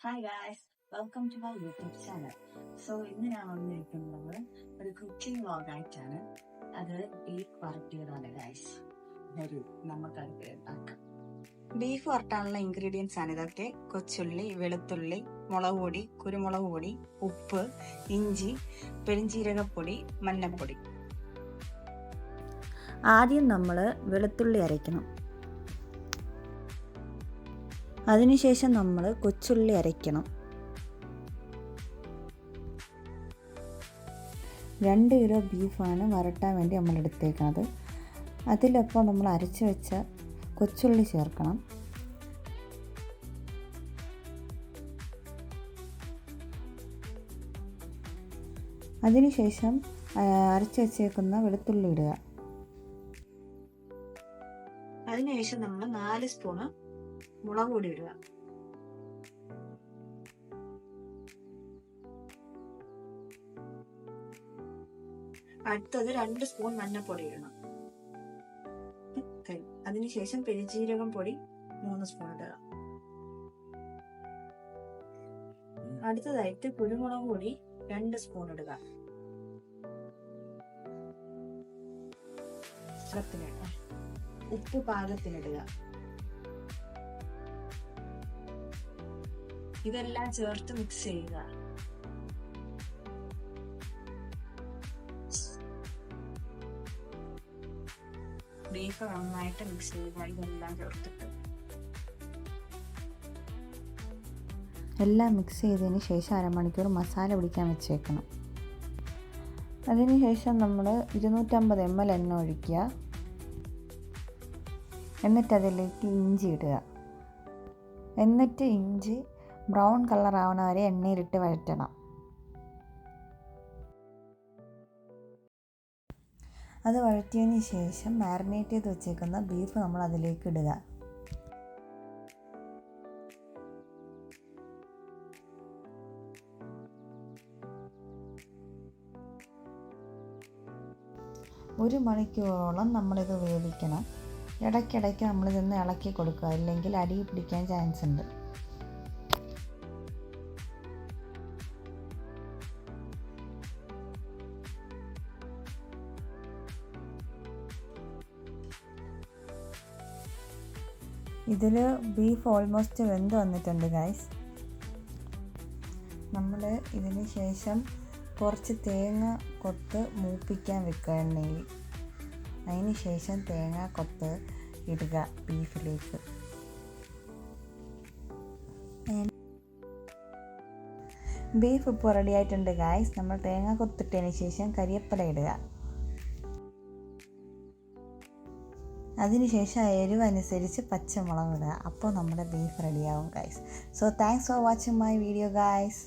Hi guys, welcome to my YouTube channel. ഇന്ന് ഞാൻ വന്നിരിക്കുന്നത് ഒരു കുക്കിംഗ് വ്ളോഗായിട്ടാണ്. അത് ബീഫ് വരട്ടിയതാണ് ഗായ്സ്. വരൂ നമുക്കത് ഉണ്ടാക്കാം. ബീഫ് വരട്ടാനുള്ള ഇൻഗ്രീഡിയൻസ് ആണ് ഇതൊക്കെ: കൊച്ചുള്ളി, വെളുത്തുള്ളി, മുളക് പൊടി, കുരുമുളക് പൊടി, ഉപ്പ്, ഇഞ്ചി, പെരിഞ്ചീരകപ്പൊടി, മഞ്ഞൾപ്പൊടി. ആദ്യം നമ്മൾ വെളുത്തുള്ളി അരയ്ക്കണം. അതിനുശേഷം നമ്മൾ കൊച്ചുള്ളി അരയ്ക്കണം. 2 കിലോ ബീഫാണ് വരട്ടാൻ വേണ്ടി നമ്മൾ എടുത്തേക്കുന്നത്. അതിലപ്പോൾ നമ്മൾ അരച്ച് വെച്ച കൊച്ചുള്ളി ചേർക്കണം. അതിനുശേഷം അരച്ച് വെച്ചേക്കുന്ന വെളുത്തുള്ളി ഇടുക. അതിനുശേഷം നമ്മൾ 4 സ്പൂണ് മുളക് പൊടി ഇടുക. അടുത്തത് 2 സ്പൂൺ മഞ്ഞൾപ്പൊടി ഇടണം. അതിനുശേഷം പെരിഞ്ചീരകം പൊടി 3 സ്പൂൺ ഇടുക. അടുത്തതായിട്ട് കുരുമുളക് പൊടി 2 സ്പൂൺ ഇടുക. ഉപ്പ് പാകത്തിനിടുക. ഇതെല്ലാം ചേർത്ത് മിക്സ് ചെയ്യുക. ബീഫ് നന്നായിട്ട് മിക്സ് ചെയ്യുക. ഇതെല്ലാം ചേർത്തിട്ട് എല്ലാം മിക്സ് ചെയ്തതിന് ശേഷം അരമണിക്കൂർ മസാല പിടിക്കാൻ വെച്ചേക്കണം. അതിനുശേഷം നമ്മൾ 250 ml എണ്ണ ഒഴിക്കുക. എന്നിട്ട് അതിലേക്ക് ഇഞ്ചി ഇടുക. എന്നിട്ട് ഇഞ്ചി ബ്രൗൺ കളർ ആവണ വരെ എണ്ണയിലിട്ട് വഴറ്റണം. അത് വഴറ്റിയതിന് ശേഷം മാരിനേറ്റ് ചെയ്ത് വെച്ചേക്കുന്ന ബീഫ് നമ്മൾ അതിലേക്ക് ഇടുക. ഒരു മണിക്കൂറോളം നമ്മളിത് വേവിക്കണം. ഇടയ്ക്കിടയ്ക്ക് നമ്മളിതൊന്ന് ഇളക്കി കൊടുക്കുക, അല്ലെങ്കിൽ അടി പിടിക്കാൻ ചാൻസ് ഉണ്ട്. ഇതിൽ ബീഫ് ഓൾമോസ്റ്റ് വെന്ത് വന്നിട്ടുണ്ട് ഗൈസ്. നമ്മൾ ഇതിന് ശേഷം കുറച്ച് തേങ്ങ കൊത്ത് മൂപ്പിക്കാൻ വെക്കുക എണ്ണയിൽ. അതിന് ശേഷം തേങ്ങ കൊത്ത് ഇടുക ബീഫിലേക്ക്. ബീഫ് ഇപ്പോൾ റെഡി ആയിട്ടുണ്ട് ഗൈസ്. നമ്മൾ തേങ്ങ കൊത്തിട്ടതിന് ശേഷം കരിവേപ്പില ഇടുക. അതിനുശേഷം എരിവ് അനുസരിച്ച് പച്ചമുളക് ഇടുക. അപ്പോൾ നമ്മുടെ ബീഫ് റെഡിയാവും guys. Thanks for watching my video guys.